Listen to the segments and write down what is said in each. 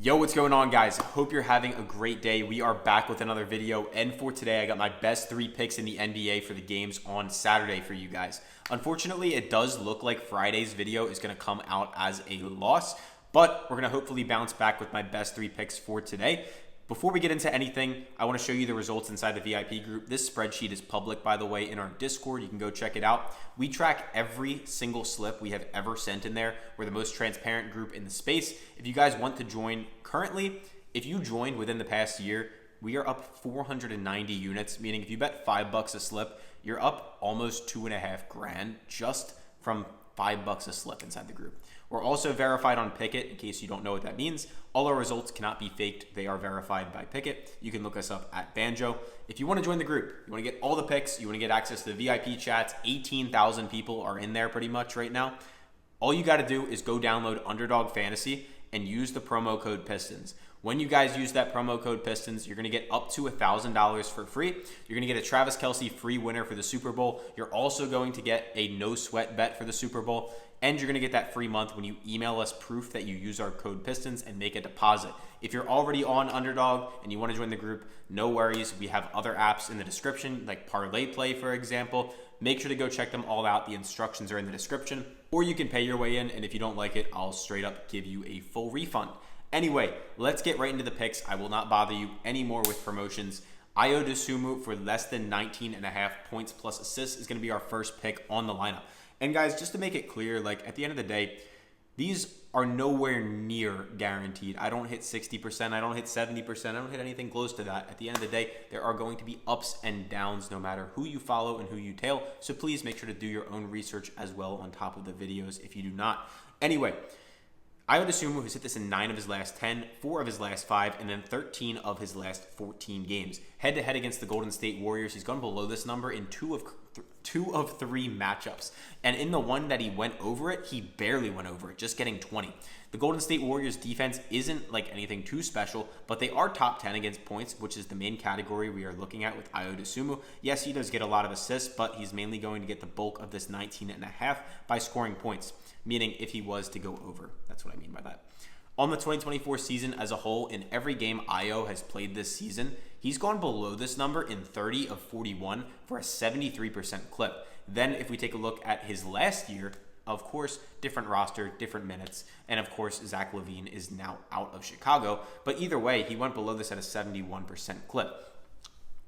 Yo, what's going on, guys? Hope you're having a great day. We are back with another video, and for today, I got my best 3 picks in the NBA for the games on Saturday for you guys. Unfortunately, it does look like Friday's video is going to come out as a loss, but we're going to hopefully bounce back with my best 3 picks for today. Before we get into anything, I want to show you the results inside the VIP group. This spreadsheet is public, by the way, in our Discord. You can go check it out. We track every single slip we have ever sent in there. We're the most transparent group in the space. If you guys want to join currently, if you joined within the past year, we are up 490 units, meaning if you bet $5 a slip, you're up almost $2.5 grand just from $5 a slip inside the group. We're also verified on Pikkit, in case you don't know what that means. All our results cannot be faked. They are verified by Pikkit. You can look us up at Banjo. If you want to join the group, you want to get all the picks, you want to get access to the VIP chats, 18,000 people are in there pretty much right now. All you got to do is go download Underdog Fantasy and use the promo code PISTONS. When you guys use that promo code PISTONS, you're going to get up to $1,000 for free. You're going to get a Travis Kelce free winner for the Super Bowl. You're also going to get a no sweat bet for the Super Bowl. And you're going to get that free month when you email us proof that you use our code PISTONS and make a deposit. If you're already on Underdog and you want to join the group, no worries. We have other apps in the description, like Parlay Play, for example. Make sure to go check them all out. The instructions are in the description. Or you can pay your way in, and if you don't like it, I'll straight up give you a full refund. Anyway, let's get right into the picks. I will not bother you anymore with promotions. Ayo Dosunmu for less than 19.5 points plus assists is going to be our first pick on the lineup. And guys, just to make it clear, like at the end of the day, these are nowhere near guaranteed. I don't hit 60%, I don't hit 70%, I don't hit anything close to that. At the end of the day, there are going to be ups and downs no matter who you follow and who you tail. So please make sure to do your own research as well on top of the videos if you do not. Anyway, Ayo Dosunmu has hit this in 9 of his last 10, 4 of his last 5, and then 13 of his last 14 games. Head-to-head against the Golden State Warriors, he's gone below this number in two of 3 matchups. And in the one that he went over it, he barely went over it, just getting 20. The Golden State Warriors defense isn't like anything too special, but they are top 10 against points, which is the main category we are looking at with Ayo Dosunmu. Yes, he does get a lot of assists, but he's mainly going to get the bulk of this 19.5 by scoring points, meaning if he was to go over. That's what I mean by that. On the 2024 season as a whole, in every game Ayo has played this season, he's gone below this number in 30 of 41 for a 73% clip. Then if we take a look at his last year, of course, different roster, different minutes, and of course, Zach LaVine is now out of Chicago. But either way, he went below this at a 71% clip.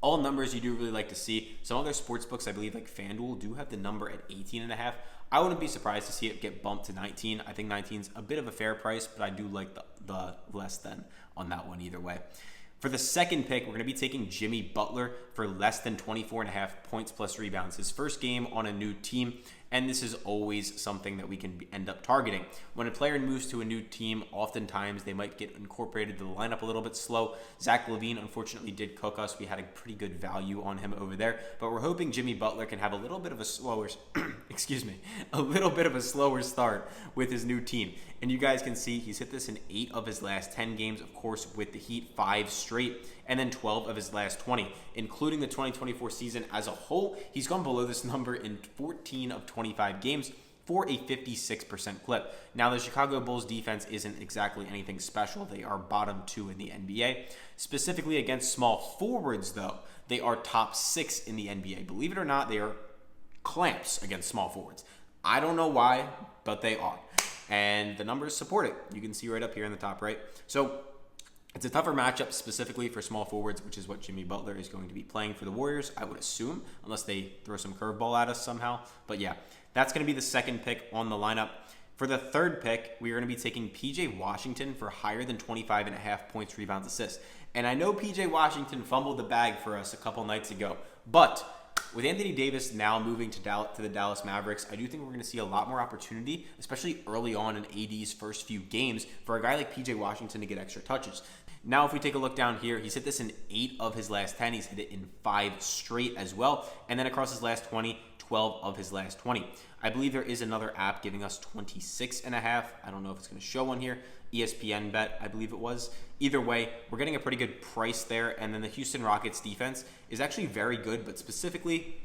All numbers you do really like to see. Some other sports books, I believe like Fanduel, do have the number at 18.5. I wouldn't be surprised to see it get bumped to 19. I think 19 is a bit of a fair price, but I do like the less than on that one either way. For the second pick, we're going to be taking Jimmy Butler for less than 24.5 points plus rebounds. His first game on a new team, and this is always something that we can end up targeting. When a player moves to a new team, oftentimes they might get incorporated to the lineup a little bit slow. Zach LaVine, unfortunately, did cook us. We had a pretty good value on him over there, but we're hoping Jimmy Butler can have a little bit of a slower, a little bit of a slower start with his new team. And you guys can see he's hit this in 8 of his last 10 games, of course, with the Heat, 5 straight, and then 12 of his last 20, including the 2024 season as a whole. He's gone below this number in 14 of 25 games for a 56% clip. Now, the Chicago Bulls defense isn't exactly anything special. They are bottom 2 in the NBA. Specifically against small forwards, though, they are top 6 in the NBA. Believe it or not, they are clamps against small forwards. I don't know why, but they are. And the numbers support it. You can see right up here in the top right. So it's a tougher matchup specifically for small forwards, which is what Jimmy Butler is going to be playing for the Warriors, I would assume, unless they throw some curveball at us somehow. But yeah, that's going to be the second pick on the lineup. For the third pick, we are going to be taking PJ Washington for higher than 25.5 points, rebounds, assists. And I know PJ Washington fumbled the bag for us a couple nights ago, but with Anthony Davis now moving to the Dallas Mavericks, I do think we're going to see a lot more opportunity, especially early on in AD's first few games, for a guy like PJ Washington to get extra touches. Now, if we take a look down here, he's hit this in 8 of his last 10. He's hit it in 5 straight as well. And then across his last 20, 12 of his last 20. I believe there is another app giving us 26.5. I don't know if it's going to show on here. ESPN bet, I believe it was. Either way, we're getting a pretty good price there. And then the Houston Rockets defense is actually very good, but specifically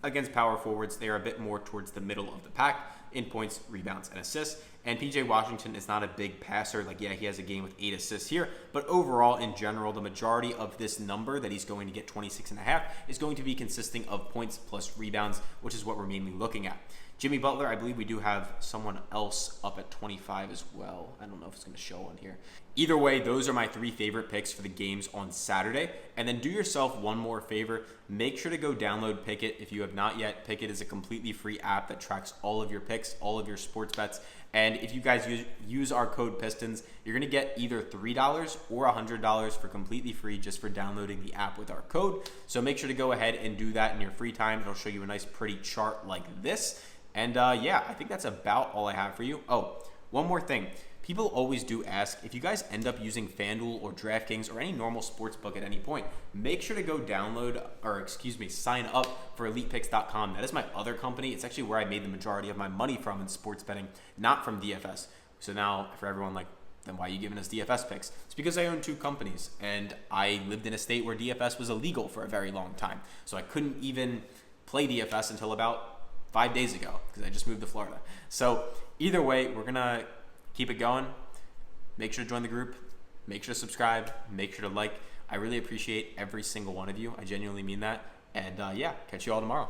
against power forwards, they are a bit more towards the middle of the pack in points, rebounds, and assists. And PJ Washington is not a big passer. Like, yeah, he has a game with 8 assists here, but overall, in general, the majority of this number that he's going to get 26.5 is going to be consisting of points plus rebounds, which is what we're mainly looking at. Jimmy Butler, I believe we do have someone else up at 25 as well. I don't know if it's going to show on here. Either way, those are my 3 favorite picks for the games on Saturday. And then do yourself one more favor. Make sure to go download Pikkit if you have not yet. Pikkit is a completely free app that tracks all of your picks, all of your sports bets. And if you guys use our code PISTONS, you're going to get either $3 or $100 for completely free just for downloading the app with our code. So make sure to go ahead and do that in your free time. It'll show you a nice pretty chart like this. And yeah, I think that's about all I have for you. Oh, one more thing. People always do ask, if you guys end up using Fanduel or Draftkings or any normal sports book at any point, make sure to go sign up for ElitePicks.com. That is my other company. It's actually where I made the majority of my money from in sports betting, not from DFS. So now for everyone like, then why are you giving us DFS picks? It's because I own 2 companies and I lived in a state where DFS was illegal for a very long time. So I couldn't even play DFS until about 5 days ago because I just moved to Florida. So either way, we're going to keep it going. Make sure to join the group. Make sure to subscribe. Make sure to like. I really appreciate every single one of you. I genuinely mean that. And yeah, catch you all tomorrow.